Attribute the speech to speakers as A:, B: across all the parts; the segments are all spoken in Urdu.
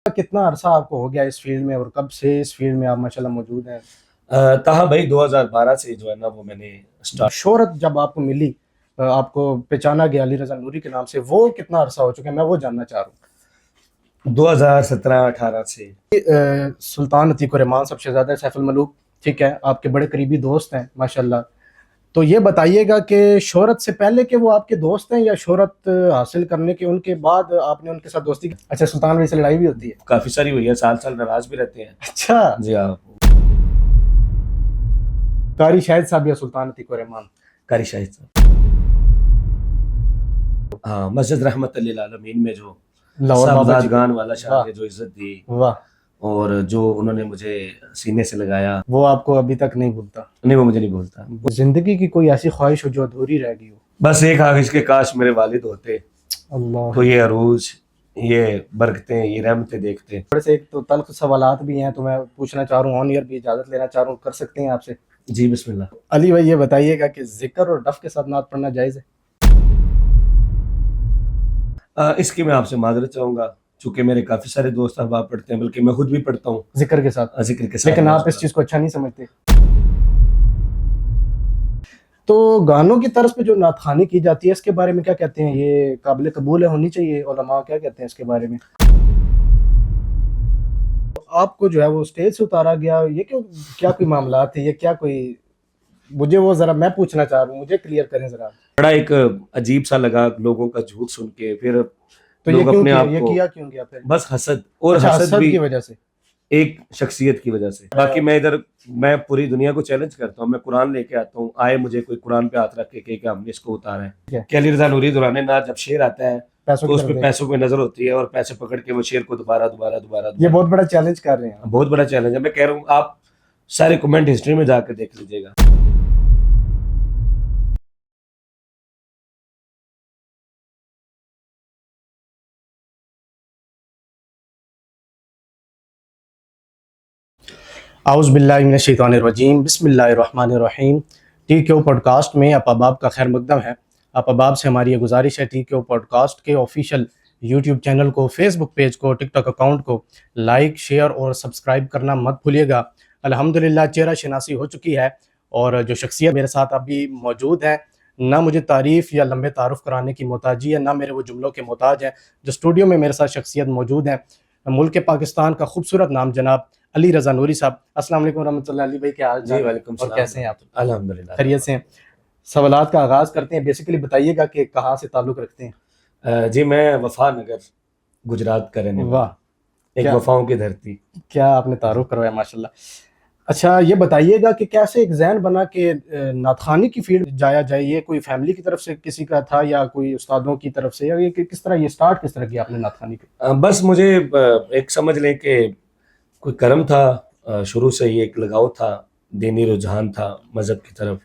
A: کتنا عرصہ آپ کو ہو گیا اس فیلڈ میں اور کب سے اس فیلڈ میں آپ ماشاءاللہ موجود ہیں؟
B: تاہم بھائی 2012 سے جو ہے نا وہ میں نے
A: شہرت جب آپ کو ملی، آپ کو پہچانا گیا علی رضا نوری کے نام سے، وہ کتنا عرصہ ہو چکا ہے؟ میں وہ جاننا چاہ رہا ہوں۔
B: 2017-18 سے
A: سلطان عتیق الرحمان سب شہزادہ ہے سیف الملوک، ٹھیک ہے، آپ کے بڑے قریبی دوست ہیں ماشاءاللہ۔ تو یہ بتائیے گا کہ شہرت سے پہلے کہ وہ آپ کے دوست ہیں یا شہرت حاصل کرنے کے ان کے بعد آپ نے ان کے ساتھ دوستی کی؟ اچھا، سلطان بھائی سے لڑائی بھی ہوتی ہے؟
B: کافی ساری ہوئی ہے، سال سال ناراض بھی رہتے ہیں۔
A: اچھا،
B: جی ہاں،
A: قاری شاہد صاحب یا سلطان عتیق الرحمان؟
B: قاری شاہد صاحب، ہاں، مسجد رحمت للعالمین میں جو
A: لاہور بابا
B: سبزاد
A: جی،
B: گان والا شاہ
A: واہ
B: نے جو عزت دی
A: واہ،
B: اور جو انہوں نے مجھے سینے سے لگایا،
A: وہ آپ کو ابھی تک نہیں بھولتا؟
B: نہیں، وہ مجھے نہیں بھولتا۔
A: زندگی کی کوئی ایسی خواہش ہو جو ادھوری رہ گئی ہو؟
B: بس ایک خواہش کے کاش میرے والد ہوتے
A: اللہ،
B: تو یہ عروج، یہ برکتیں، یہ رحمتیں دیکھتے۔
A: تھوڑے سے ایک تو تلخ سوالات بھی ہیں تو میں پوچھنا چاہ رہا ہوں، آن ایئر بھی اجازت لینا چاہ رہا ہوں، کر سکتے ہیں آپ سے؟
B: جی بسم اللہ۔
A: علی بھائی یہ بتائیے گا کہ ذکر اور ڈف کے ساتھ نعت پڑھنا جائز ہے؟
B: اس کی میں آپ سے معذرت چاہوں گا، چونکہ میرے کافی سارے دوست احباب پڑھتے ہیں، بلکہ میں خود بھی پڑھتا ہوں
A: ذکر کے ساتھ؟
B: ذکر کے ساتھ۔
A: لیکن آپ اس چیز کو اچھا نہیں سمجھتے؟ تو گانوں کی طرز پہ جو نعت خوانی کی جاتی ہے اس کے بارے میں کیا کہتے ہیں؟ یہ قابل قبول ہے، ہونی چاہیے؟ علماء کیا کہتے ہیں اس کے بارے میں؟ آپ کو جو ہے وہ اسٹیج سے اتارا گیا، یہ کیا کوئی معاملات ہیں؟ یہ کیا کوئی، مجھے وہ ذرا میں پوچھنا چاہ رہا ہوں، مجھے کلیئر کریں ذرا۔
B: بڑا ایک عجیب سا لگا لوگوں کا جھوٹ سن کے، پھر
A: تو یہ
B: لوگ
A: کیوں
B: اپنے
A: کیا،
B: آپ
A: یہ
B: کو
A: کیا کیوں گیا پھر؟
B: بس حسد، اور
A: اچھا،
B: حسد
A: حسد
B: بھی
A: کی وجہ سے؟
B: ایک شخصیت کی وجہ سے۔ باقی میں پوری دنیا کو چیلنج کرتا ہوں، میں قرآن لے کے آتا ہوں، آئے مجھے کوئی قرآن پہ ہاتھ رکھ کے کہ ہم نے اس کو اتارا ہے کہ علی رضا نوری دوران نعت جب شعر آتا ہے
A: پیسوں
B: تو
A: کی
B: اس
A: طرف
B: پہ پیسوں پہ نظر ہوتی ہے اور پیسے پکڑ کے وہ شعر کو دوبارہ
A: یہ بہت بڑا چیلنج کر رہے ہیں۔
B: بہت بڑا چیلنج ہے۔ میں کہہ رہا ہوں آپ سارے کمنٹ ہسٹری میں جا کے دیکھ لیجیے گا۔
A: اعوذ باللہ من الشیطان الرجیم، بسم اللہ الرحمن الرحیم۔ ٹی کیو پوڈ کاسٹ میں آپ احباب کا خیر مقدم ہے۔ آپ احباب سے ہماری یہ گزارش ہے، ٹی کیو پوڈ کاسٹ کے آفیشیل یوٹیوب چینل کو، فیس بک پیج کو، ٹک ٹاک اکاؤنٹ کو لائک، شیئر اور سبسکرائب کرنا مت بھولیے گا۔ الحمدللہ چہرہ شناسی ہو چکی ہے، اور جو شخصیت میرے ساتھ ابھی موجود ہے، نہ مجھے تعریف یا لمبے تعارف کرانے کی محتاجی ہے، نہ میرے وہ جملوں کے محتاج ہیں۔ جو اسٹوڈیو میں میرے ساتھ شخصیت موجود ہیں، ملک پاکستان کا خوبصورت نام جناب علی رضا نوری صاحب۔ السلام علیکم ورحمۃ اللہ۔ علی بھائی کیا حال
B: جی وعلیکم
A: اور
B: السلام،
A: کیسے ہیں آپ؟
B: الحمدللہ
A: خیریت سے ہیں؟ سوالات کا آغاز کرتے ہیں، بیسیکلی بتائیے گا کہ کہاں سے تعلق رکھتے ہیں؟
B: جی میں وفا نگر گجرات کا رہنے والا،
A: واہ،
B: ایک وفاؤں کی دھرتی۔
A: کیا آپ نے تعارف کروایا، ماشاءاللہ۔ اچھا یہ بتائیے گا کہ کیسے ایک ذہن بنا کہ نعت خوانی کی فیلڈ جایا جائے؟ یہ کوئی فیملی کی طرف سے کسی کا تھا یا کوئی استادوں کی طرف سے، یا یہ کہ کس طرح یہ سٹارٹ کس طرح کیا آپ نے نعت خوانی کی؟
B: بس مجھے ایک سمجھ لیں کہ کوئی کرم تھا، شروع سے ہی ایک لگاؤ تھا، دینی رجحان تھا مذہب کی طرف،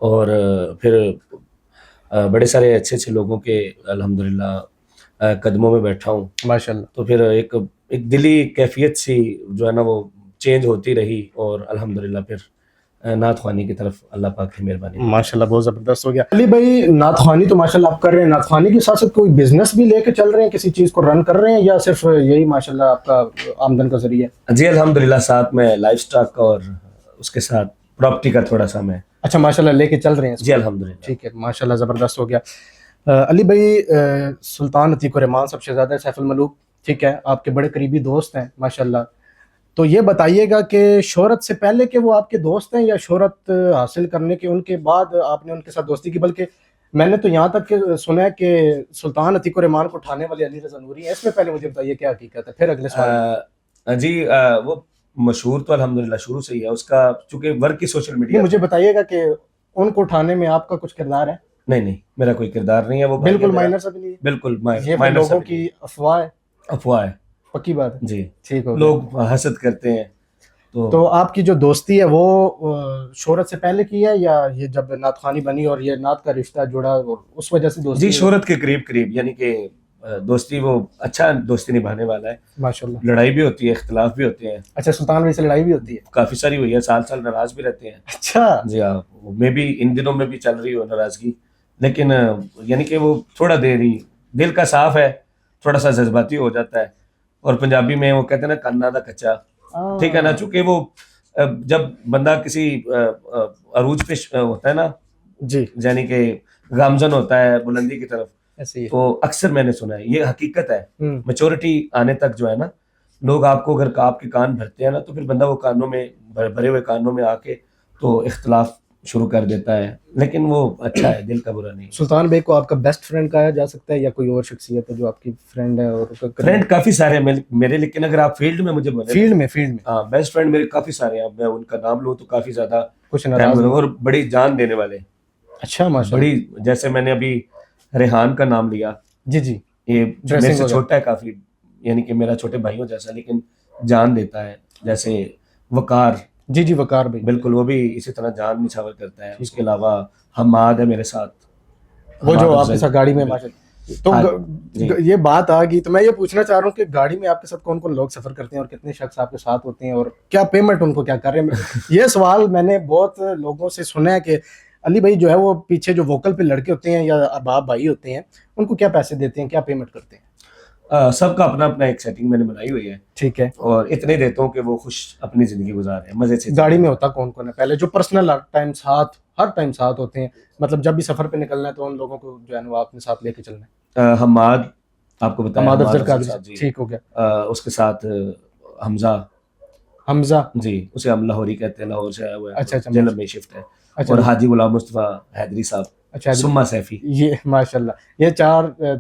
B: اور پھر بڑے سارے اچھے اچھے لوگوں کے الحمدللہ قدموں میں بیٹھا ہوں،
A: ماشاءاللہ۔
B: تو پھر ایک دلی کیفیت سی جو ہے نا وہ چینج ہوتی رہی، اور الحمدللہ پھر نعت خوانی کی طرف اللہ پاک کی مہربانی۔
A: ماشاءاللہ بہت زبردست ہو گیا۔ علی بھائی نعت خوانی تو ماشاءاللہ آپ کر رہے ہیں، نعت خوانی کے ساتھ ساتھ کوئی بزنس بھی لے کے چل رہے ہیں، کسی چیز کو رن کر رہے ہیں، یا صرف یہی ماشاءاللہ آپ کا آمدن کا ذریعہ ہے؟
B: جی الحمدللہ، ساتھ میں لائف سٹاک اور اس کے ساتھ پراپرٹی کا تھوڑا سا میں،
A: اچھا ماشاءاللہ لے کے چل رہے ہیں۔
B: جی الحمدللہ۔
A: ٹھیک ہے، ماشاءاللہ زبردست ہو گیا۔ علی بھائی سلطان عتیق الرحمان سب شہزادہ ہے سیف الملوک، ٹھیک ہے، آپ کے بڑے قریبی دوست ہیں ماشاءاللہ۔ تو یہ بتائیے گا کہ شہرت سے پہلے کہ وہ آپ کے دوست ہیں یا شہرت حاصل کرنے کے ان کے بعد آپ نے ان کے ساتھ دوستی کی؟ بلکہ میں نے تو یہاں تک کہ سنا ہے کہ سلطان عتیق الرحمان کو اٹھانے والے علی رضا نوری ہیں، اس میں پہلے مجھے بتائیے کیا حقیقت ہے، پھر اگلے سوال۔
B: جی وہ مشہور تو الحمدللہ شروع سے ہی ہے، اس کا چونکہ ورک کی سوشل میڈیا۔
A: مجھے بتائیے گا کہ ان کو اٹھانے میں آپ کا کچھ کردار ہے؟
B: نہیں، میرا کوئی کردار نہیں ہے، وہ
A: بالکل مائنر سا بھی نہیں ہے؟
B: بالکل
A: یہ
B: مائنر
A: لوگوں کی افواہ ہے؟
B: افواہ ہے،
A: پکی بات ہے؟
B: جی
A: ٹھیک ہو گیا۔
B: لوگ حسد کرتے ہیں۔
A: تو آپ کی جو دوستی ہے وہ شہرت سے پہلے کی ہے، یا یہ جب نعت خوانی بنی اور یہ نعت کا رشتہ جڑا اور اس وجہ سے دوستی؟
B: جی شہرت کے قریب، یعنی کہ دوستی، وہ اچھا دوستی نبھانے والا ہے،
A: ماشاءاللہ۔
B: لڑائی بھی ہوتی ہے، اختلاف بھی ہوتے ہیں۔
A: اچھا، سلطان بھائی سے لڑائی بھی ہوتی ہے؟
B: کافی ساری ہوئی ہے، سال سال ناراض بھی رہتے ہیں۔
A: اچھا
B: جی ہاں، میں بھی ان دنوں میں بھی چل رہی ہو ناراضگی، لیکن یعنی کہ وہ تھوڑا دیر ہی، دل کا صاف ہے، تھوڑا سا جذباتی ہو جاتا ہے، اور پنجابی میں وہ کہتے ہیں نا کانا دا کچا, ٹھیک ہے نا, چونکہ وہ جب بندہ کسی عروج پہ ہوتا ہے نا,
A: جی
B: یعنی کہ گامزن ہوتا ہے بلندی کی طرف,
A: ایسے ہی
B: تو اکثر میں نے سنا ہے, یہ حقیقت ہے, میچورٹی آنے تک جو ہے نا لوگ آپ کو اگر آپ کے کان بھرتے ہیں نا تو پھر بندہ وہ کانوں میں بھرے ہوئے کانوں میں آ کے تو اختلاف شروع کر دیتا ہے, لیکن وہ اچھا ہے, دل کا برا نہیں.
A: سلطان بھائی کو آپ کا بیسٹ فرینڈ کہا جا سکتا ہے یا کوئی اور شخصیت ہے جو آپ کی فرینڈ ہے؟ اور
B: فرینڈ کافی سارے ہیں میرے, لیکن اگر آپ فیلڈ میں مجھے بولیں,
A: فیلڈ میں
B: ہاں بیسٹ فرینڈ میرے کافی سارے ہیں, میں ان کا نام لوں تو کافی زیادہ
A: کچھ ناراض
B: اور بڑی جان دینے والے.
A: اچھا ماشاء
B: بڑی, جیسے میں نے ابھی ریحان کا نام لیا,
A: جی جی
B: یہ میرے سے چھوٹا ہے کافی, یعنی کہ میرا چھوٹے بھائیوں جیسا, لیکن جان دیتا ہے. جیسے وقار,
A: جی جی وقار بھائی
B: بالکل وہ بھی اسی طرح جان نچھاور کرتا ہے. اس کے علاوہ حماد ہے میرے ساتھ,
A: وہ جو آپ کے ساتھ گاڑی میں ماشاءاللہ. تو یہ بات آ گئی تو میں یہ پوچھنا چاہ رہا ہوں کہ گاڑی میں آپ کے ساتھ کون کون لوگ سفر کرتے ہیں اور کتنے شخص آپ کے ساتھ ہوتے ہیں اور کیا پیمنٹ ان کو کیا کر رہے ہیں؟ یہ سوال میں نے بہت لوگوں سے سنا ہے کہ علی بھائی جو ہے وہ پیچھے جو ووکل پہ لڑکے ہوتے ہیں یا اباب بھائی ہوتے ہیں ان کو کیا پیسے دیتے ہیں, کیا پیمنٹ کرتے ہیں؟
B: سب کا اپنا اپنا ایک سیٹنگ میں نے بنائی ہوئی ہے,
A: ٹھیک ہے,
B: اور اتنے دیتا ہوں کہ وہ خوش اپنی زندگی گزار رہے ہیں مزے سے.
A: گاڑی میں ہوتا کون کون ہے پہلے جو پرسنل ہر ٹائم ساتھ ہوتے ہیں, مطلب جب بھی سفر پہ نکلنا ہے تو ان لوگوں کو جو ہے وہ اپنے ساتھ لے کے چلنا ہے؟
B: حماد آپ کو بتایا,
A: حماد افضل قادری, ٹھیک ہو گیا.
B: اس کے ساتھ
A: حمزہ,
B: جی اسے ہم لاہوری کہتے ہیں, لاہور سے آیا ہوا ہے,
A: اچھا اچھا
B: جیلم میں شفٹ ہے. اور حاجی غلام مصطفیٰ حیدری صاحب,
A: اچھا
B: سما سیفی,
A: یہ ماشاءاللہ یہ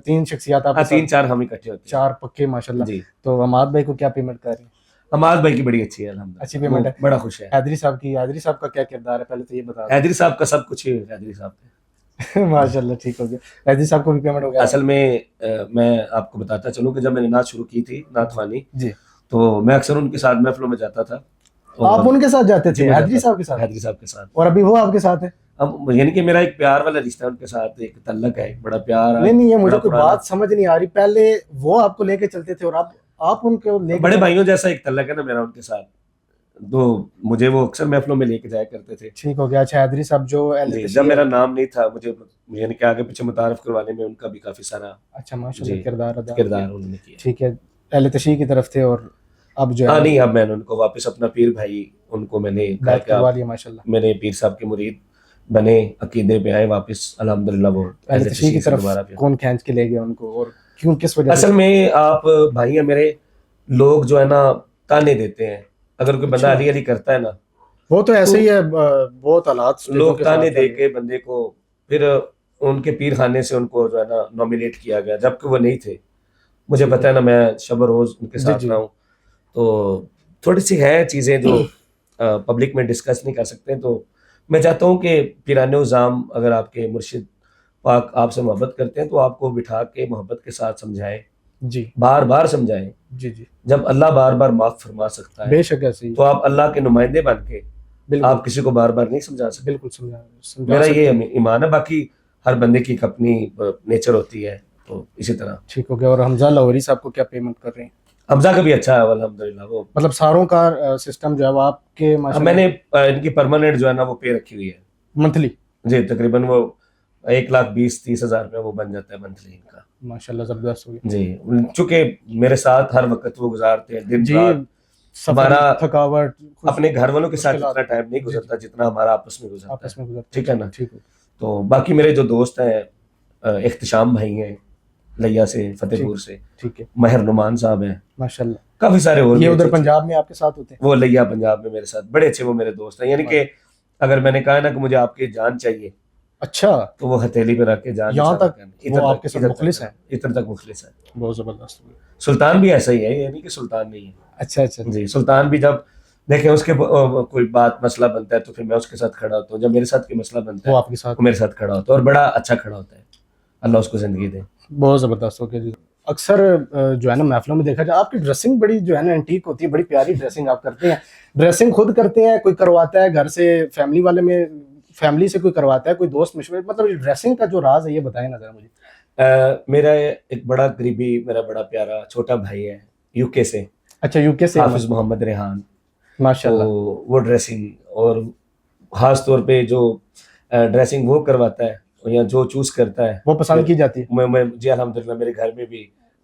A: تین شخصیات آپ
B: 3-4 ہم اکٹھے ہوتے ہیں,
A: 4 پکے ماشاءاللہ.
B: جی.
A: تو حماد بھائی کو کیا پیمنٹ کر رہے ہیں؟
B: حماد بھائی کی بڑی اچھی ہے الحمدللہ,
A: اچھی پیمنٹ ہے,
B: بڑا خوش ہے.
A: حیدری صاحب کا کیا کردار ہے پہلے تو یہ بتا دیں.
B: حیدری صاحب کا سب کچھ حیدری صاحب کا
A: ماشاءاللہ ٹھیک ہو گیا. حیدری صاحب کو بھی پیمنٹ ہو گیا.
B: اصل میں میں آپ کو بتاتا چلوں کہ جب میں نے نعت شروع کی تھی, نعت خوانی,
A: جی,
B: تو میں اکثر ان کے ساتھ محفلوں میں جاتا تھا.
A: آپ ان کے ساتھ جاتے تھے؟ حیدری صاحب کے ساتھ؟
B: حیدری صاحب کے ساتھ.
A: اور ابھی وہ آپ کے ساتھ ہے؟
B: اب یعنی کہ میرا ایک پیار والا رشتہ ہے ان کے ساتھ, ایک تعلق ہے, ایک بڑا پیار.
A: نہیں یہ مجھے کوئی بات سمجھ نہیں آ رہی, پہلے وہ آپ کو لے کے چلتے تھے اور آپ ان کو لے کے,
B: بڑے بھائیوں جیسا ایک تعلق ہے نا میرا ان کے ساتھ, تو مجھے وہ اکثر محفلوں میں لے کے جایا کرتے تھے.
A: ٹھیک ہو گیا. اچھا حیدری صاحب جو
B: جب میرا نام نہیں تھا, مجھے یعنی کہ آگے پیچھے متعارف کروانے میں ان کا بھی کافی سارا
A: اچھا ماشاءاللہ کردار
B: انہوں نے کیا.
A: ٹھیک ہے, اہل تشیع کی طرف تھے, اور اب جو ہے
B: نہیں, اب میں نے ان کو واپس اپنا پیر بھائی, ان کو میں نے
A: بیعت کروا لیا ماشاءاللہ.
B: میرے پیر صاحب کے مرید بنے, عقیدے پہ آئے واپس الحمدللہ. وہ
A: اہل تشیع کی طرف کون کھینچ کے لے گیا ان کو اور کیوں, کس وجہ سے؟
B: اصل میں آپ بھائی ہیں میرے, لوگ جو ہے نا تانے دیتے ہیں, اگر کوئی بندہ علی علی کرتا ہے نا,
A: وہ تو ایسے ہی ہے, بہت حالات
B: لوگ تانے دے کے بندے کو, پھر ان کے پیر خانے سے ان کو جو ہے نا نامینیٹ کیا گیا, جبکہ وہ نہیں تھے. مجھے پتہ ہے نا, میں شب و روز ان کے ساتھ رہا ہوں, تو تھوڑی سی ہے چیزیں جو پبلک میں ڈسکس نہیں کر سکتے. تو میں چاہتا ہوں کہ پیران نظام اگر آپ کے مرشد پاک آپ سے محبت کرتے ہیں تو آپ کو بٹھا کے محبت کے ساتھ سمجھائیں,
A: جی
B: بار بار سمجھائیں.
A: جی جی,
B: جب اللہ بار بار معاف فرما سکتا ہے
A: بے شک ایسے ہی,
B: تو آپ اللہ کے نمائندے بن کے آپ کسی کو بار بار نہیں سمجھا سکتے.
A: بالکل سمجھا,
B: میرا یہ ایمان ہے. باقی ہر بندے کی ایک اپنی نیچر ہوتی ہے, تو اسی طرح.
A: ٹھیک ہو گیا. اور حمزہ لاہوری صاحب کو کیا پیمنٹ کر رہے ہیں؟
B: حمزہ کا بھی اچھا ہے الحمدللہ. وہ
A: مطلب ساروں کا سسٹم جو ہے وہ آپ کے
B: میں نے ان کی پرماننٹ جو ہے نا وہ پے رکھی ہوئی ہے
A: منتھلی.
B: جی, تقریباً وہ 1,20,30,000 روپے وہ بن جاتا ہے منتھلی ان کا.
A: ماشاءاللہ زبردست ہو گیا.
B: جی, چونکہ میرے ساتھ ہر وقت وہ گزارتے ہیں, دن رات.
A: ہمارا تھکاوٹ
B: اپنے گھر والوں کے ساتھ اتنا ٹائم نہیں گزرتا جتنا ہمارا آپس میں گزرتا ہے, ٹھیک ہے نا. تو باقی میرے جو دوست ہیں, احتشام بھائی ہیں لیا سے, فتح پور سے,
A: ٹھیک ہے,
B: مہر نعمان صاحب ہیں
A: ماشاءاللہ,
B: کافی سارے اور.
A: یہ ادھر پنجاب میں آپ کے ساتھ ہوتے ہیں؟
B: وہ لیا پنجاب میں میرے ساتھ, بڑے اچھے وہ میرے دوست ہیں. یعنی کہ اگر میں نے کہا نا کہ مجھے آپ کی جان چاہیے,
A: اچھا,
B: تو وہ ہتھیلی پہ رکھ کے جان
A: یہاں تک وہ آپ کے ساتھ مخلص ہیں,
B: اتنا تک مخلص ہے.
A: بہت زبردست.
B: سلطان بھی ایسا ہی ہے, یعنی کہ سلطان نہیں ہے.
A: اچھا اچھا
B: جی, سلطان بھی جب دیکھیں اس کے کوئی بات مسئلہ بنتا ہے تو پھر میں اس کے ساتھ کھڑا ہوتا ہوں, جب میرے ساتھ کوئی مسئلہ بنتا ہے
A: وہ آپ کے ساتھ,
B: وہ میرے ساتھ کھڑا ہوتا ہے, اور بڑا اچھا کھڑا ہوتا ہے. اللہ اس کو زندگی دے.
A: بہت زبردست ہو گیا. اکثر جو ہے نا محفلوں میں دیکھا جائے آپ کی ڈریسنگ بڑی جو ہے نا اینٹیک ہوتی ہے, بڑی پیاری ڈریسنگ آپ کرتے ہیں. ڈریسنگ خود کرتے ہیں, کوئی کرواتا ہے گھر سے, فیملی والے میں فیملی سے کوئی کرواتا ہے, کوئی دوست مشورے, مطلب ڈریسنگ کا جو راز ہے یہ بتائیں نا ذرا مجھے.
B: میرا ایک بڑا قریبی, میرا بڑا پیارا چھوٹا بھائی ہے یو کے سے.
A: اچھا, یو کے سے,
B: حافظ محمد ریحان,
A: ماشاءاللہ.
B: وہ ڈریسنگ, اور خاص طور پہ جو ڈریسنگ وہ کرواتا ہے یا جو چوز کرتا ہے
A: وہ پسند کی جاتی ہے.
B: میں جی الحمدللہ میرے گھر میں بھی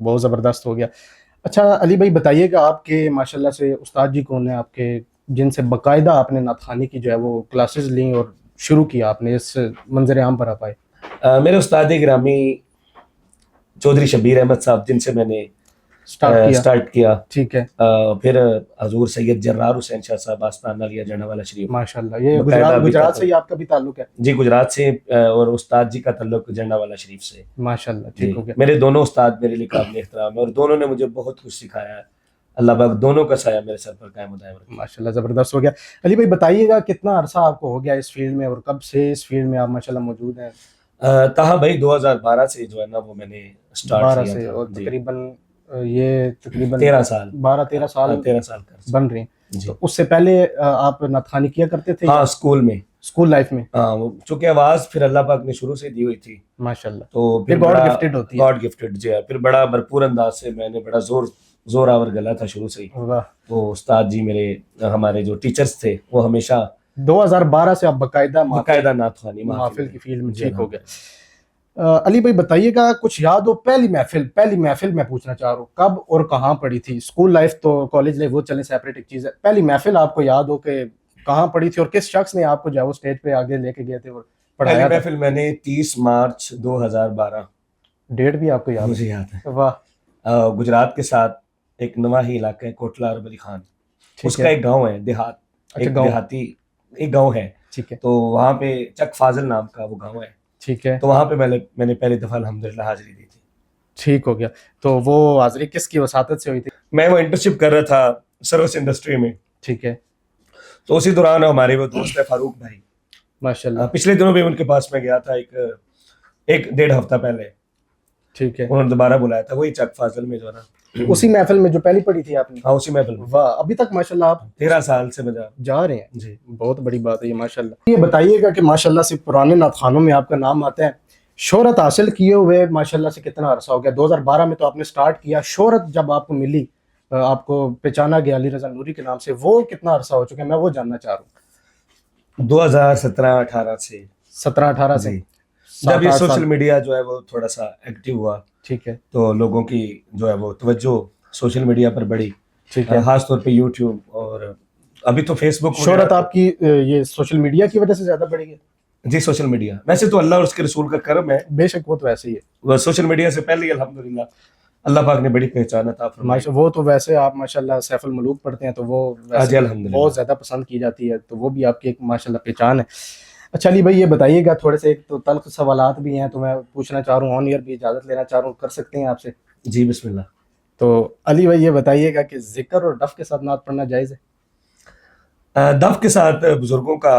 A: بہت زبردست ہو گیا. اچھا علی بھائی بتائیے گا آپ کے ماشاءاللہ سے استاد جی کون ہیں آپ کے جن سے باقاعدہ آپ نے نعت خوانی کی جو ہے وہ کلاسز لیں اور شروع کیا آپ نے اس منظر عام پر آپ آئے؟
B: میرے استاد گرامی چودھری شبیر احمد صاحب جن سے میں نے اسٹارٹ کیا.
A: ٹھیک ہے
B: پھر حضور سید جرار حسین شاہ صاحب آستانہ لیا جنڈا والا شریف.
A: ماشاءاللہ. یہ گجرات سے ہی آپ کا بھی تعلق ہے؟
B: جی گجرات سے, اور استاد جی کا تعلق جنڈا والا شریف سے.
A: ماشاءاللہ ٹھیک ہو گیا.
B: میرے دونوں استاد میرے لیے قابل احترام ہے اور دونوں نے مجھے بہت کچھ سکھایا ہے. اللہ پاک دونوں کا سایہ میرے سر پر قائم و دائم رکھے.
A: ماشاءاللہ زبردست ہو گیا. علی بھائی بتائیے گا کتنا عرصہ آپ کو ہو گیا اس فیلڈ میں اور کب سے اس فیلڈ میں آپ ماشاءاللہ موجود ہیں؟
B: تاہا بھائی 2012 سے جو ہے نا وہ میں نے اسٹارٹ
A: 12
B: کیا
A: سے
B: تھا.
A: اور تقریباً یہ تقریباً
B: 13 سال
A: 12-13 سال
B: 13 سال کا.
A: بن رہے ہیں.
B: جی
A: تو اس سے پہلے آپ نعت خوانی کیا کرتے تھے؟
B: ہاں اسکول میں,
A: اسکول لائف میں؟
B: ہاں چونکہ آواز پھر اللہ پاک نے شروع سے دی ہوئی تھی
A: ماشاءاللہ
B: تو پھر
A: گاڈ گفٹڈ ہوتی ہے.
B: گاڈ گفٹڈ جی ہے. پھر بڑا بھرپور انداز سے میں نے بڑا زور آور گلا تھا شروع سے ہی.
A: واہ.
B: تو استاد جی میرے ہمارے جو ٹیچرز تھے وہ ہمیشہ
A: 2012 سے آپ باقاعدہ
B: باقاعدہ نعت خوانی
A: محافل کی فیلڈ میں
B: جی
A: ٹھیک ہو گیا. علی بھائی بتائیے گا کچھ یاد ہو پہلی محفل میں پوچھنا چاہ رہا ہوں کب اور کہاں پڑی تھی؟ اسکول لائف تو کالج لائف وہ چلیں سیپریٹ ایک چیز ہے. پہلی محفل آپ کو یاد ہو کہ کہاں پڑی تھی اور کس شخص نے آپ کو جو ہے وہ اسٹیج پہ آگے لے کے گئے تھے اور
B: پہلی
A: پڑھایا تھا؟
B: محفل میں نے 30 مارچ 2012
A: ڈیٹ بھی آپ کو یاد
B: مجھے یاد ہے.
A: واہ.
B: گجرات کے ساتھ ایک نواحی علاقہ ہے کوٹلا عرب علی خان, اس کا ایک گاؤں ہے دیہات, ایک دیہاتی ایک گاؤں ہے.
A: ٹھیک ہے.
B: تو وہاں پہ چک فاضل نام کا وہ گاؤں ہے.
A: ٹھیک ہے.
B: تو وہاں پہ میں نے پہلی دفعہ الحمدللہ حاضری دی تھی.
A: ٹھیک ہو گیا. تو وہ حاضری کس کی وساطت سے ہوئی تھی؟
B: میں وہ انٹرنشپ کر رہا تھا سروس انڈسٹری میں.
A: ٹھیک ہے.
B: تو اسی دوران ہمارے وہ دوست ہے فاروق بھائی,
A: ماشاءاللہ.
B: پچھلے دنوں بھی ان کے پاس میں گیا تھا ایک 1.5 ہفتہ پہلے.
A: ٹھیک ہے.
B: انہوں نے دوبارہ بلایا تھا وہی چک فاضل میں جو ہے نا
A: اسی محفل میں جو پہلی پڑھی تھی آپ نے؟
B: ہاں اسی محفل میں.
A: واہ. ابھی تک ماشاءاللہ آپ
B: 13 سال سے میں
A: جا رہے ہیں
B: جی.
A: بہت بڑی بات ہے یہ ماشاءاللہ. یہ بتائیے گا کہ ماشاءاللہ سے پرانے نعت خوانوں میں آپ کا نام آتا ہے, شہرت حاصل کیے ہوئے ماشاءاللہ سے کتنا عرصہ ہو گیا؟ 2012 میں تو آپ نے سٹارٹ کیا, شہرت جب آپ کو ملی, آپ کو پہچانا گیا علی رضا نوری کے نام سے, وہ کتنا عرصہ ہو چکا ہے میں وہ جاننا چاہ رہا ہوں.
B: 2017-18 سے
A: 17-18 سے
B: جب یہ سوشل میڈیا جو ہے وہ تھوڑا سا ایکٹیو ہوا.
A: ٹھیک ہے.
B: تو لوگوں کی جو ہے وہ توجہ سوشل میڈیا پر بڑھی,
A: ٹھیک ہے.
B: خاص طور پہ یوٹیوب اور ابھی تو فیس بک.
A: شہرت آپ کی یہ سوشل میڈیا کی وجہ سے زیادہ بڑھی ہے؟
B: جی سوشل میڈیا ویسے تو اللہ اور اس کے رسول کا کرم ہے,
A: بے شک وہ تو ویسے ہی ہے.
B: وہ سوشل میڈیا سے پہلے ہی الحمدللہ اللہ پاک نے بڑی پہچان عطا فرمائی.
A: وہ تو ویسے آپ ماشاءاللہ سیف الملوک پڑھتے ہیں تو وہ
B: جی الحمدللہ
A: بہت زیادہ پسند کی جاتی ہے, تو وہ بھی آپ کی ایک ماشاءاللہ پہچان ہے. اچھا علی بھائی یہ بتائیے گا تھوڑے سے ایک تو تلخ سوالات بھی ہیں تو میں پوچھنا چاہ رہا ہوں, آن ایئر بھی اجازت لینا چاہ رہا ہوں, کر سکتے ہیں آپ سے؟
B: جی بسم اللہ.
A: تو علی بھائی یہ بتائیے گا کہ ذکر اور ڈف کے ساتھ نعت پڑھنا جائز ہے؟
B: دف کے ساتھ بزرگوں کا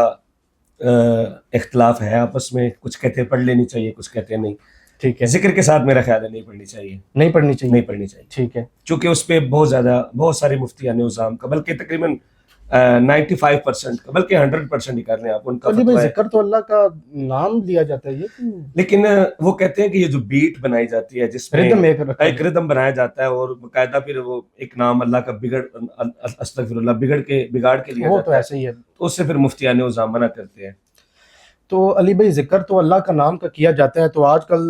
B: اختلاف ہے آپس میں, کچھ کہتے ہیں پڑھ لینی چاہیے, کچھ کہتے ہیں نہیں.
A: ٹھیک ہے.
B: ذکر کے ساتھ میرا خیال ہے نہیں پڑھنی چاہیے.
A: نہیں پڑھنی چاہیے.
B: نہیں پڑھنی چاہیے.
A: ٹھیک ہے.
B: چونکہ اس پہ بہت سارے مفتیان نظام کا بلکہ تقریباً 95% کا بلکہ 100% ہی کر لیں آپ ان کا
A: فتویٰ ہے. ذکر تو اللہ کا نام لیا جاتا ہے یہ, لیکن
B: وہ کہتے ہیں کہ یہ جو بیٹ بنائی جاتی ہے جس میں ایک ردم بنایا جاتا ہے اور باقاعدہ پھر وہ ایک نام اللہ کا استغفر اللہ بگاڑ کے لیا
A: وہ
B: جاتا
A: تو ایسے ہی ہے,
B: تو اس سے پھر مفتیان نظام منع کرتے ہیں.
A: تو علی بھائی ذکر تو اللہ کا نام کا کیا جاتا ہے, تو آج کل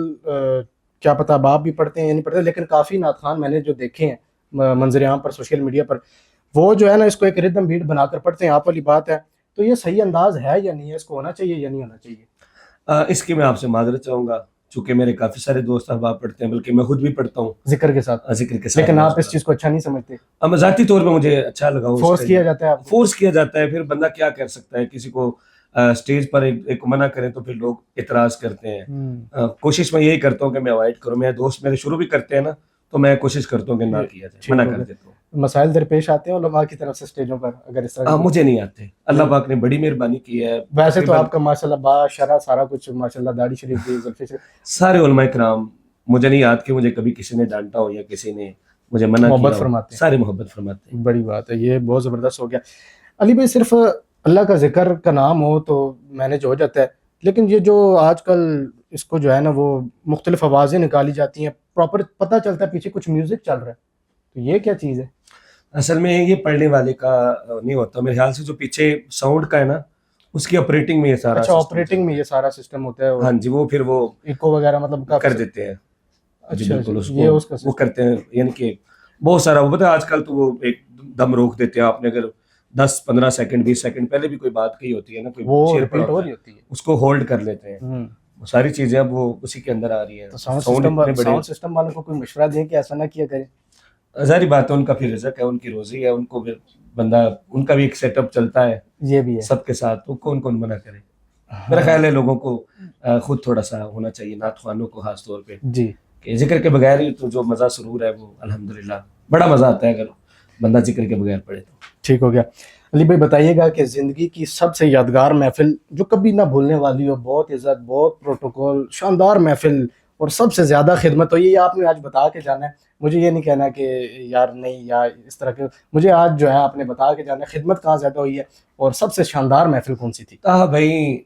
A: کیا پتہ باپ بھی پڑھتے ہیں یا نہیں پڑھتے, لیکن کافی نعت خوان میں نے جو دیکھے ہیں منظر عام پر سوشل میڈیا پر, وہ جو ہے نا اس کو ایک ردم بیٹ بنا کر پڑھتے ہیں. آپ والی بات ہے, تو یہ صحیح انداز ہے یا نہیں ہے, اس کو ہونا چاہیے یا نہیں ہونا چاہیے؟
B: اس کی میں آپ سے معذرت چاہوں گا, چونکہ میرے کافی سارے دوست احباب پڑھتے ہیں, بلکہ میں خود بھی پڑھتا ہوں
A: ذکر کے ساتھ. لیکن آپ اس چیز کو اچھا نہیں سمجھتے؟
B: ذاتی طور پہ مجھے اچھا لگا.
A: فورس کیا جاتا ہے.
B: فورس کیا جاتا ہے, پھر بندہ کیا کر سکتا ہے, کسی کو اسٹیج پر ایک منع کریں تو پھر لوگ اعتراض کرتے ہیں. کوشش میں یہی کرتا ہوں کہ میں اوائڈ کروں. میرے دوست میرے شروع بھی کرتے ہیں نا, تو میں کوشش کرتا ہوں کہ نہ کیا جائے, منع کر دیتا ہوں.
A: مسائل درپیش آتے ہیں علماء کی طرف سے اسٹیجوں پر اگر اس طرح؟
B: مجھے نہیں آتے, اللہ پاک نے بڑی مہربانی کی ہے.
A: ویسے تو آپ کا ماشاءاللہ با شرح سارا کچھ ماشاءاللہ, داڑھی شریف بھی, زلفی شریف,
B: سارے علماء کرام, مجھے نہیں یاد کہ مجھے کبھی کسی نے ڈانٹا ہو یا کسی نے مجھے منع کیا.
A: محبت فرماتے ہیں,
B: سارے محبت فرماتے ہیں.
A: بڑی بات ہے, یہ بہت زبردست ہو گیا. علی بھائی صرف اللہ کا ذکر کا نام ہو تو مینج ہو جاتا ہے, لیکن یہ جو آج کل اس کو جو ہے نا وہ مختلف آوازیں نکالی جاتی ہیں, پراپر پتہ چلتا ہے پیچھے کچھ میوزک چل رہا ہے, تو یہ کیا چیز ہے؟
B: اصل میں یہ پڑھنے والے کا نہیں ہوتا میرے خیال سے, جو پیچھے ساؤنڈ کا ہے نا اس کی آپریٹنگ میں یہ سارا
A: اچھا آپریٹنگ میں یہ سارا سسٹم ہوتا ہے,
B: ہاں جی وہ پھر وہ
A: ایکو وغیرہ مطلب
B: کر دیتے ہیں. جی
A: اچھا
B: بالکل
A: یہ اس کا
B: وہ کرتے ہیں, یعنی کہ بہت سارا وہ پتہ ہے آج کل تو وہ ایک دم روک دیتے ہیں. آپ نے اگر 10-15 سیکنڈ 20 سیکنڈ پہلے بھی کوئی بات کہی ہوتی ہے نا, کوئی
A: وہ
B: شعر پڑھا
A: ریپیٹ ہو
B: ہوتا
A: رہی
B: ہے,
A: ہوتی ہے.
B: اس کو ہولڈ کر لیتے ہیں. وہ ساری چیزیں اب وہ اسی کے اندر آ رہی ہیں.
A: تو ساؤنڈ سسٹم والوں کو کوئی مشورہ دیں کہ ایسا نہ کیا کریں.
B: ظاہری بات ہے ان کا پھر رزق ہے, ان کی روزی ہے, ان کو پھر بندہ ان کا بھی ایک سیٹ اپ چلتا ہے
A: یہ بھی ہے
B: سب کے ساتھ, تو کون منع کرے. میرا خیال ہے لوگوں کو خود تھوڑا سا ہونا چاہیے, نعت خوانوں کو خاص طور پہ,
A: جی
B: کہ ذکر کے بغیر ہی تو جو مزہ سرور ہے وہ الحمدللہ بڑا مزہ آتا ہے اگر بندہ ذکر کے بغیر پڑھے تو.
A: ٹھیک ہو گیا. علی بھائی بتائیے گا کہ زندگی کی سب سے یادگار محفل جو کبھی نہ بھولنے والی ہو, بہت عزت, بہت پروٹوکول, شاندار محفل اور سب سے زیادہ خدمت ہو, یہ آپ نے آج بتا کے جانا ہے. مجھے یہ نہیں کہنا کہ یار نہیں یا اس طرح کے, مجھے آج جو ہے آپ نے بتا کے جانا ہے خدمت کہاں زیادہ ہوئی ہے اور سب سے شاندار محفل کون سی تھی.
B: ہاں بھائی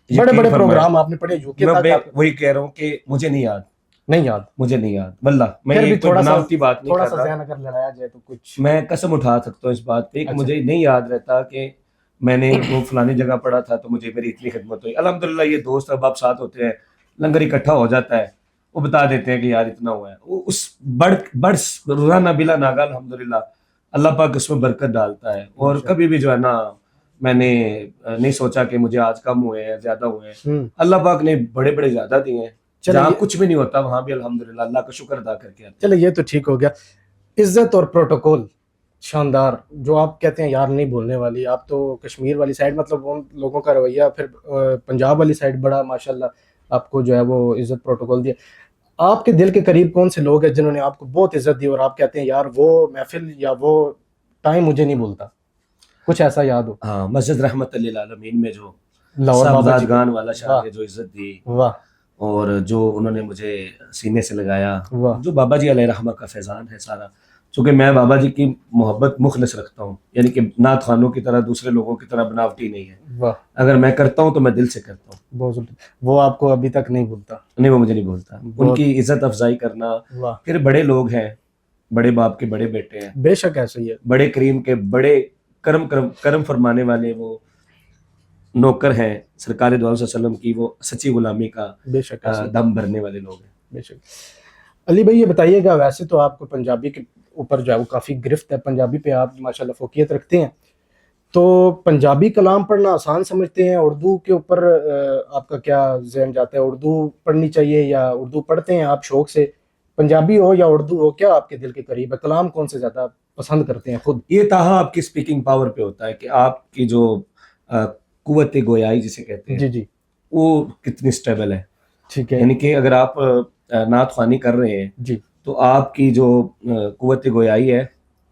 A: بڑے بڑے پروگرام آپ نے پڑھے یو کے
B: میں
A: تک,
B: وہی کہہ رہا ہوں کہ مجھے نہیں یاد,
A: نہیں یاد,
B: مجھے نہیں یاد واللہ. میں
A: پھر بھی
B: یہ کوئی
A: تھوڑا سا
B: بناوٹی بات نہیں
A: تھوڑا
B: کر
A: سا
B: رہا,
A: ذہن اگر لڑایا جائے تو کچھ.
B: میں قسم اٹھا سکتا ہوں اس بات پہ کہ مجھے نہیں یاد رہتا کہ میں نے وہ فلانی جگہ پڑھا تھا تو مجھے میری اتنی خدمت ہوئی. الحمدللہ یہ دوست اب آپ ساتھ ہوتے ہیں, لنگر اکٹھا ہو جاتا ہے, وہ بتا دیتے ہیں کہ یار اتنا ہوا ہے. وہ اس بڑھ روزانہ بلا ناگا الحمدللہ اللہ پاک اس میں برکت ڈالتا ہے. اور کبھی بھی جو ہے نا میں نے نہیں سوچا کہ مجھے آج کم ہوئے ہیں زیادہ ہوئے ہیں, اللہ پاک نے بڑے بڑے زیادہ دیے ہیں. جہاں کچھ بھی نہیں ہوتا وہاں بھی الحمدللہ اللہ کا شکر ادا کر کے آتے ہیں.
A: چلے یہ تو ٹھیک ہو گیا. عزت اور پروٹوکول شاندار جو آپ کہتے ہیں یار نہیں بولنے والی, آپ تو کشمیر والی سائڈ مطلب ان لوگوں کا رویہ, پھر پنجاب والی سائڈ بڑا ماشاءاللہ آپ کو جو ہے وہ عزت پروٹوکول دیا. آپ کے دل کے قریب کون سے لوگ ہیں جنہوں نے آپ کو بہت عزت دی اور آپ کہتے ہیں یار وہ محفل یا وہ ٹائم مجھے نہیں بھولتا, کچھ ایسا یاد ہو؟
B: ہاں مسجد رحمت للعالمین میں جو
A: لاہور بابا جی
B: گان والا شاہ نے جو عزت دی,
A: واہ,
B: اور جو انہوں نے مجھے سینے سے لگایا,
A: واہ,
B: جو بابا جی علیہ رحمہ کا فیضان ہے سارا. چونکہ میں بابا جی کی محبت مخلص رکھتا ہوں, یعنی کہ نعت خوانوں کی طرح دوسرے لوگوں کی طرح بناوٹی نہیں ہے.
A: واہ,
B: اگر میں کرتا ہوں تو میں دل سے کرتا ہوں.
A: بہت وہ آپ کو ابھی تک نہیں بھولتا.
B: نہیں وہ مجھے نہیں بھولتا. ان کی عزت افزائی کرنا.
A: واہ,
B: پھر بڑے لوگ ہیں, بڑے باپ کے بڑے بیٹے ہیں,
A: بے شک ایسا ہی ہے,
B: بڑے کریم کے بڑے کرم فرمانے والے وہ نوکر ہیں سرکار دو عالم صلی اللہ علیہ وسلم کی, وہ سچی غلامی کا
A: بے شک
B: دم بھرنے والے لوگ ہیں.
A: بے شک. علی بھائی یہ بتائیے گا, ویسے تو آپ کو پنجابی کے اوپر جو ہے وہ کافی گرفت ہے, پنجابی پہ آپ ماشاءاللہ فوقیت رکھتے ہیں, تو پنجابی کلام پڑھنا آسان سمجھتے ہیں, اردو کے اوپر آپ کا کیا ذہن جاتا ہے, اردو پڑھنی چاہیے یا اردو پڑھتے ہیں آپ شوق سے, پنجابی ہو یا اردو ہو, کیا آپ کے دل کے قریب ہے, کلام کون سے زیادہ پسند کرتے ہیں خود؟
B: یہ تاہا آپ کی سپیکنگ پاور پہ ہوتا ہے کہ آپ کی جو قوت گویائی جسے کہتے ہیں
A: جی جی
B: وہ کتنی سٹیبل ہے.
A: ٹھیک ہے,
B: یعنی کہ اگر آپ نعت خوانی کر رہے ہیں
A: جی
B: تو آپ کی جو قوت گویائی ہے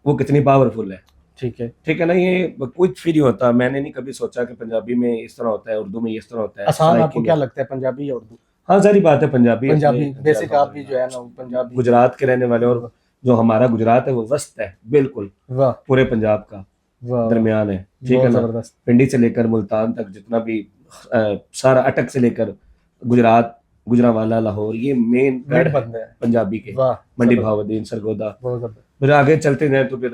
B: وہ کتنی پاورفل ہے. ٹھیک ہے نا, یہ کچھ بھی نہیں ہوتا. میں نے نہیں کبھی سوچا کہ پنجابی میں اس طرح ہوتا ہے, اردو میں اس طرح ہوتا ہے.
A: آسان آپ کو کیا لگتا ہے, پنجابی یا اردو؟
B: ہاں ظاہری بات ہے پنجابی
A: بیسک آپ بھی جو ہے نا پنجابی
B: گجرات کے رہنے والے, اور جو ہمارا گجرات ہے وہ وسط ہے بالکل,
A: واہ
B: پورے پنجاب کا درمیان ہے. ٹھیک ہے نا, پنڈی سے لے کر ملتان تک جتنا بھی سارا اٹک سے لے کر گجرات, گجرانوالا, لاہور, یہ مین پنجابی کے, منڈی بہاودین, سرگودا. پھر آگے چلتے گئے تو پھر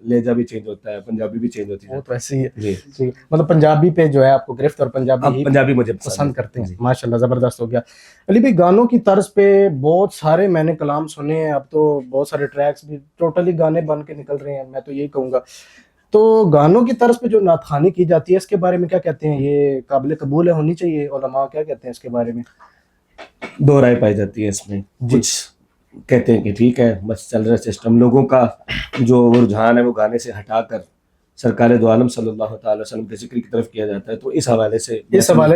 B: لہجہ بھی چینج ہوتا ہے, پنجابی بھی چینج ہوتی ہے.
A: وہ تو ایسے ہی ہے جی, مطلب پنجابی پہ جو ہے آپ کو گرفت, اور
B: پنجابی مجھے
A: پسند کرتے ہیں. ماشاءاللہ زبردست ہو گیا. علی بھائی گانوں کی طرز پہ بہت سارے میں نے کلام سنے ہیں, اب تو بہت سارے ٹریکس بھی ٹوٹلی گانے بن کے نکل رہے ہیں, میں تو یہی کہوں گا. تو گانوں کی طرز پہ جو نعت خوانی کی جاتی ہے اس کے بارے میں کیا کہتے ہیں, یہ قابل قبول ہے, ہونی چاہیے, علماء کیا کہتے ہیں اس کے بارے میں؟
B: دو رائے پائی جاتی ہے اس میں. کچھ کہتے ہیں کہ ٹھیک ہے بس چل رہا سسٹم, لوگوں کا جو رجحان ہے وہ گانے سے ہٹا کر سرکار دو عالم صلی اللہ تعالی وسلم کے ذکر کی طرف کیا جاتا ہے, تو اس حوالے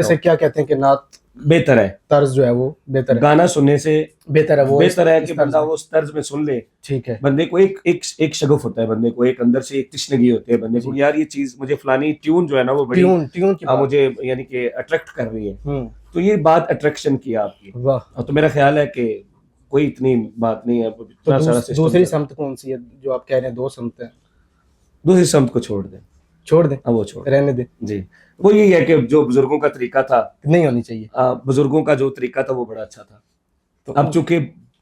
B: سے
A: کیا کہتے ہیں کہ نعت
B: بہتر ہے,
A: طرز جو ہے وہ بہتر ہے,
B: گانا سننے سے
A: بہتر ہے, وہ
B: بہتر ہے کہ بندہ وہ اس طرز میں سن لے.
A: ٹھیک ہے,
B: بندے کو ایک شغف ہوتا ہے, بندے کو ایک اندر سے ایک تشنگی ہوتی ہے بندے کو, یار یہ چیز مجھے فلانی ٹیون جو ہے نا وہ بڑی مجھے یعنی کہ اٹریکٹ کر رہی ہے, تو یہ بات اٹریکشن کی آپ کی. تو میرا خیال ہے کہ کوئی اتنی بات نہیں ہے.
A: دوسری سمت کون سی ہے جو آپ کہہ رہے ہیں, دو سمت ہیں,
B: دوسری سمت کو چھوڑ دیں, وہ چھوڑ
A: رہنے دیں.
B: جی, وہ یہی ہے کہ جو بزرگوں کا طریقہ تھا
A: نہیں ہونی چاہیے,
B: بزرگوں کا جو طریقہ تھا وہ بڑا اچھا تھا. اب چونکہ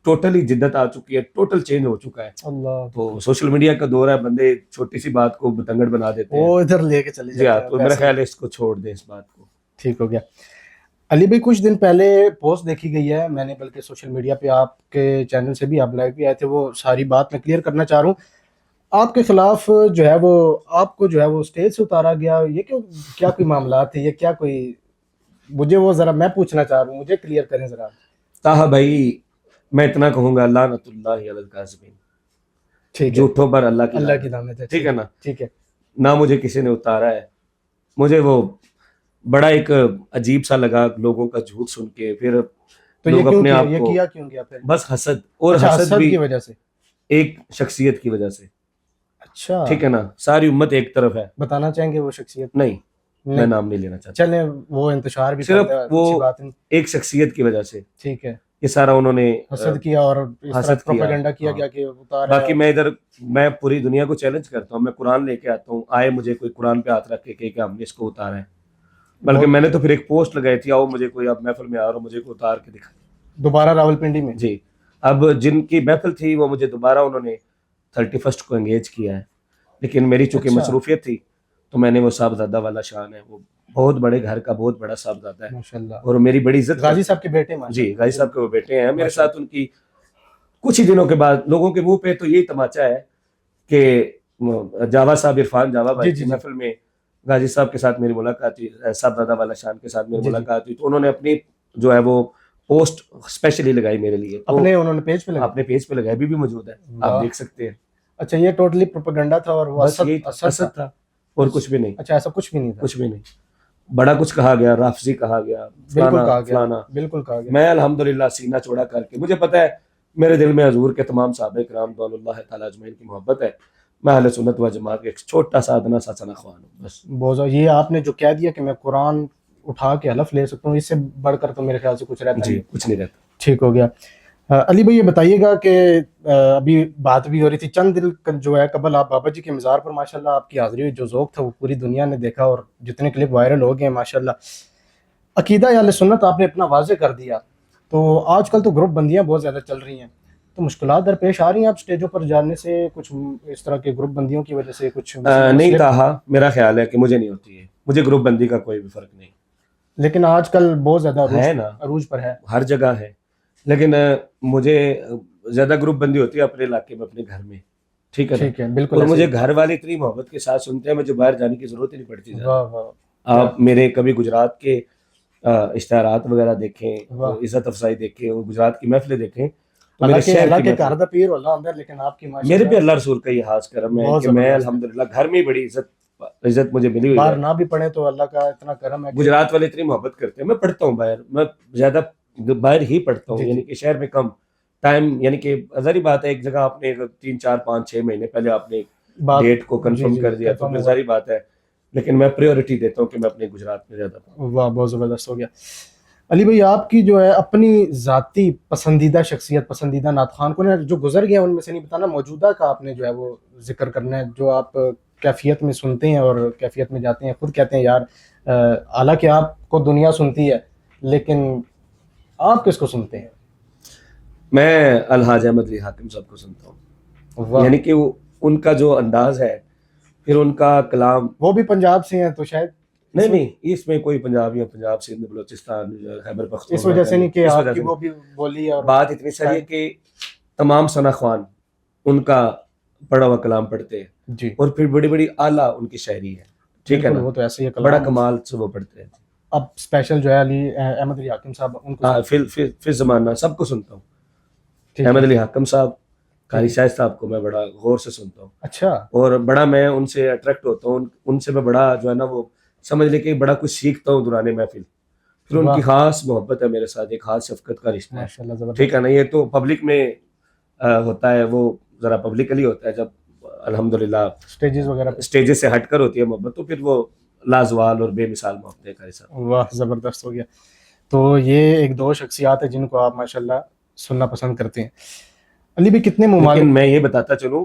B: ٹوٹلی جدت آ چکی ہے, ٹوٹل چینج ہو چکا ہے.
A: اللہ,
B: تو سوشل میڈیا کا دور ہے, بندے چھوٹی سی بات کو بتنگڑ بنا دیتے ہیں.
A: وہ ادھر لے کے چلے
B: جی ہاں,
A: جاتے
B: تو
A: ہیں.
B: میرا خیال ہے اس کو چھوڑ دیں, اس بات کو.
A: ٹھیک ہو گیا. علی بھائی کچھ دن پہلے پوسٹ دیکھی گئی ہے میں نے, بلکہ سوشل میڈیا پہ آپ کے چینل سے بھی آپ لائیو بھی آئے تھے, وہ ساری بات میں کلیئر کرنا چاہ رہا ہوں. آپ کے خلاف جو ہے وہ آپ کو جو ہے وہ اسٹیج سے اتارا گیا, یہ کیا کوئی معاملات تھے, یہ کیا کوئی, مجھے وہ ذرا میں پوچھنا چاہ رہا ہوں, مجھے کلیئر کریں ذرا.
B: تاہا بھائی میں اتنا کہوں گا, لعنت اللہ علی الکاذبین,
A: ٹھیک ہے,
B: جھوٹوں پر اللہ
A: اللہ
B: کی
A: کی دامت ہے.
B: ٹھیک ہے نا.
A: ٹھیک ہے.
B: نہ مجھے کسی نے اتارا ہے, مجھے وہ بڑا ایک عجیب سا لگا لوگوں کا جھوٹ سن کے. پھر
A: تو یہ
B: لوگ
A: کیوں
B: اپنے
A: کیا,
B: آپ
A: یہ
B: کو
A: کیا کیوں گیا پھر؟
B: بس حسد, اور
A: اچھا,
B: حسد بھی
A: کی وجہ سے.
B: ایک شخصیت کی وجہ سے.
A: اچھا,
B: ٹھیک ہے نا, ساری امت ایک طرف ہے.
A: بتانا چاہیں گے وہ شخصیت؟
B: نہیں, میں نام نہیں لینا چاہتا.
A: چلیں, وہ انتشار بھی
B: صرف
A: کرتا ہے,
B: وہ
A: اچھی بات ہے.
B: ایک شخصیت کی وجہ سے
A: ٹھیک ہے,
B: یہ سارا انہوں نے
A: حسد کیا اور اس طرح
B: حسد کیا.
A: پروپیگنڈا کیا
B: ہاں.
A: گیا کہ اتارا.
B: باقی میں پوری دنیا کو چیلنج کرتا ہوں, میں قرآن لے کے آتا ہوں, آئے مجھے کوئی قرآن پہ ہاتھ رکھ کے کہ ہم نے اس کو اتارا ہے. بلکہ میں نے تو پھر ایک پوسٹ لگائی تھی, آؤ مجھے کوئی اب محفل میں آ رہا مجھے کوئی اتار کے دکھائے.
A: دوبارہ راولپنڈی میں؟
B: جی. اب جن کی محفل تھی وہ مجھے دوبارہ انہوں نے 31 کو انگیج کیا ہے, لیکن میری چونکہ مصروفیت تھی تو میں نے, وہ صاحبزادہ والا شان ہے, وہ بہت بڑے گھر کا بہت بڑا صاحبزادہ ہے
A: ماشاءاللہ,
B: اور میری بڑی عزت.
A: غازی صاحب کے بیٹے؟
B: جی, غازی صاحب کے وہ بیٹے ہیں میرے ساتھ. ان کی کچھ ہی دنوں کے بعد لوگوں کے منہ پہ تو یہی تماچا ہے کہ جاوا صاحب, عرفان جاوا بھائی کی محفل میں غازی صاحب کے ساتھ میری ملاقات ہوئی, صاحبزادہ والا شان کے ساتھ میری ملاقات ہوئی. تو انہوں نے اپنی جو ہے وہ پوسٹ اسپیشلی لگائی میرے لیے,
A: اپنے انہوں نے پیج پہ لگائی,
B: اپنے پیج پہ لگائی, ابھی بھی موجود ہے, آپ دیکھ سکتے ہیں.
A: اچھا, یہ ٹوٹلی پروپیگنڈا تھا اور وہ
B: حسد تھا اور کچھ بھی نہیں.
A: اچھا, ایسا کچھ بھی نہیں تھا؟
B: کچھ بھی نہیں. بڑا کچھ کہا گیا, رافضی کہا گیا,
A: بالکل کہا گیا.
B: میں الحمدللہ سینہ چوڑا کر کے, مجھے پتا ہے میرے دل میں حضور کے تمام صحابہ کرام رضوان اللہ تعالی اجمعین کی محبت ہے. میں اہل سنت و جماعت کا ایک چھوٹا سا ادنا سا ثنا خوان ہوں بس.
A: بہت. یہ آپ نے جو کہہ دیا کہ میں قرآن اٹھا کے حلف لے سکتا ہوں, اس سے بڑھ کر تو میرے خیال سے کچھ رہتا ہے.
B: جی, کچھ نہیں رہتا.
A: ٹھیک ہو گیا. علی بھائی یہ بتائیے گا کہ ابھی بات بھی ہو رہی تھی, چند دن جو ہے قبل آپ بابا جی کے مزار پر ماشاءاللہ آپ کی حاضری ہوئی, جو ذوق تھا وہ پوری دنیا نے دیکھا اور جتنے کلپ وائرل ہو گئے ہیں ماشاءاللہ. عقیدہ اہل سنت آپ نے اپنا واضح کر دیا, تو آج کل تو گروپ بندیاں بہت زیادہ چل رہی ہیں, تو مشکلات درپیش آ رہی ہیں آپ اسٹیجوں پر جانے سے, کچھ اس طرح کے گروپ بندیوں کی وجہ سے کچھ؟
B: نہیں تاہا, میرا خیال ہے کہ مجھے نہیں ہوتی ہے, مجھے گروپ بندی کا کوئی بھی فرق نہیں.
A: لیکن آج کل بہت زیادہ
B: ہے نا,
A: عروج پر ہے,
B: ہر جگہ ہے. لیکن مجھے زیادہ گروپ بندی ہوتی ہے اپنے علاقے میں, اپنے گھر میں. ٹھیک ہے,
A: ٹھیک ہے, بالکل.
B: اور مجھے گھر والے اتنی محبت کے ساتھ سنتے ہیں, مجھے باہر جانے کی ضرورت ہی نہیں پڑتی.
A: واہ واہ.
B: آپ میرے کبھی گجرات کے اشتہارات وغیرہ دیکھیں, عزت افزائی دیکھیں, گجرات کی محفلیں دیکھیں, تو میرے شہر کی
A: گھر دا پیر اللہ اندر, لیکن آپ کی
B: میرے پہ اللہ رسول کا یہ خاص کرم ہے کہ میں الحمدللہ گھر میں بڑی عزت مجھے ملی ہوئی ہے.
A: باہر نہ بھی پڑھے تو اللہ کا اتنا کرم ہے.
B: گجرات والے اتنی محبت کرتے ہیں. میں پڑھتا ہوں باہر, میں زیادہ باہر ہی پڑھتا ہوں, یعنی کہ شہر میں کم ٹائم, یعنی کہ ظاہری بات ہے ایک جگہ آپ نے 3 4 5 6 مہینے پہلے آپ نے ڈیٹ کو کنفرم کر دیا تو ظاہری بات ہے, لیکن میں پریورٹی دیتا ہوں کہ میں اپنے گجرات میں زیادہ پڑھوں.
A: واہ, بہت زبردست ہو گیا. علی بھائی آپ کی جو ہے اپنی ذاتی پسندیدہ شخصیت, پسندیدہ نعت خوان کو جو گزر گیا ان میں سے نہیں بتانا, موجودہ کا آپ نے جو ہے وہ ذکر کرنا ہے, جو آپ کیفیت میں سنتے ہیں اور کیفیت میں جاتے ہیں. خود کہتے ہیں یار حالانکہ آپ کو دنیا سنتی ہے, لیکن آپ کس کو سنتے ہیں؟
B: میں الحاج احمد علی حاکم صاحب کو سنتا ہوں, یعنی کہ ان کا جو انداز ہے, پھر ان کا کلام.
A: وہ بھی پنجاب سے ہیں تو شاید
B: نہیں, اس میں کوئی پنجاب یا پنجاب سندھ بلوچستان خیبر پختونخوا
A: اس وجہ سے نہیں کہ آپ کی وہ بھی بولی, اور
B: بات اتنی ساری ہے کہ تمام ثنا خوان ان کا پڑھا ہوا کلام پڑھتے ہیں
A: جی, اور
B: پھر بڑی بڑی اعلیٰ ان کی شاعری ہے. ٹھیک ہے نا,
A: وہ تو ایسے ہی
B: بڑا کمال سے وہ پڑھتے ہیں.
A: اب اسپیشل جو ہے علی احمد علی حاکم صاحب, ان کو
B: فی زمانہ سب کو سنتا ہوں. احمد علی حاکم صاحب, قاری شاہد صاحب کو میں بڑا غور سے سنتا ہوں.
A: اچھا,
B: اور بڑا میں ان سے اٹریکٹ ہوتا ہوں, ان سے میں بڑا جو ہے نا وہ سمجھ لے کہ بڑا کچھ سیکھتا ہوں دوران محفل. پھر ان کی خاص محبت ہے میرے ساتھ, ایک خاص شفقت کا رشتہ ہے. ٹھیک ہے نا, یہ تو پبلک میں ہوتا ہے, وہ ذرا پبلکلی ہوتا ہے, جب الحمدللہ
A: اسٹیجز وغیرہ
B: اسٹیجز سے ہٹ کر ہوتی ہے محبت, تو پھر وہ لازوال اور بے مثال محبت ہے قاری صاحب.
A: واہ, زبردست ہو گیا. تو یہ ایک دو شخصیات ہیں جن کو آپ ماشاءاللہ سننا پسند کرتے ہیں. علی بھی کتنے ممالک.
B: لیکن میں یہ بتاتا چلوں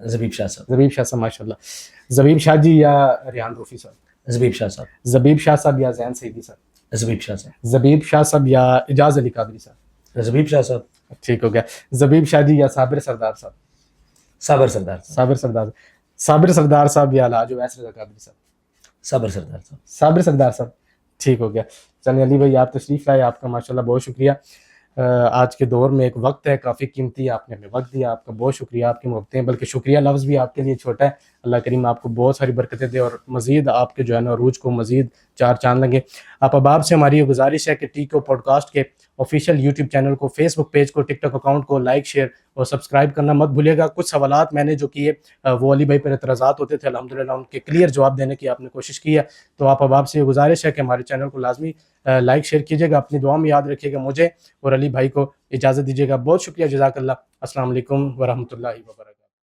B: زبیب شاہ صاحب.
A: زبیب شاہ صاحب ماشاء اللہ. زبیب شاہ جی یا ریحان روفی صاحب؟
B: زبیب شاہ صاحب.
A: زبیب شاہ صاحب یا زین سیدی صاحب؟
B: زبیب شاہ صاحب.
A: زبیب شاہ صاحب یا اعجاز علی قادری صاحب؟
B: زبیب شاہ صاحب.
A: ٹھیک ہو گیا. زبیب شاہ جی یا صابر سردار صاحب؟
B: صابر سردار صاحب.
A: صابر سردار. صابر سردار صاحب یا الحاج اویس رضا قادری صاحب؟
B: صابر سردار صاحب.
A: صابر سردار صاحب. ٹھیک ہو گیا. چلیے علی بھائی آپ تشریف لائے, آپ کا ماشاءاللہ بہت شکریہ. آج کے دور میں ایک وقت ہے کافی قیمتی, آپ نے ہمیں وقت دیا, آپ کا بہت شکریہ. آپ کی محبتیں, بلکہ شکریہ لفظ بھی آپ کے لیے چھوٹا ہے. اللہ کریم آپ کو بہت ساری برکتیں دے اور مزید آپ کے جو ہے نا عروج کو مزید چار چاند لگے. آپ احباب سے ہماری یہ گزارش ہے کہ ٹی کیو پوڈ کاسٹ کے آفیشیل یوٹیوب چینل کو, فیس بک پیج کو, ٹک ٹاک اکاؤنٹ کو لائک شیئر اور سبسکرائب کرنا مت بھولیے گا. کچھ سوالات میں نے جو کیے وہ علی بھائی پر اعتراضات ہوتے تھے, الحمدللہ ان کے کلیئر جواب دینے کی آپ نے کوشش کی ہے. تو آپ احباب سے یہ گزارش ہے کہ ہمارے چینل کو لازمی لائک شیئر کیجیے گا. اپنی دعا میں یاد رکھیے گا. مجھے اور علی بھائی کو اجازت دیجیے گا. بہت شکریہ, جزاک اللہ. السلام علیکم ورحمۃ اللہ وبرکاتہ.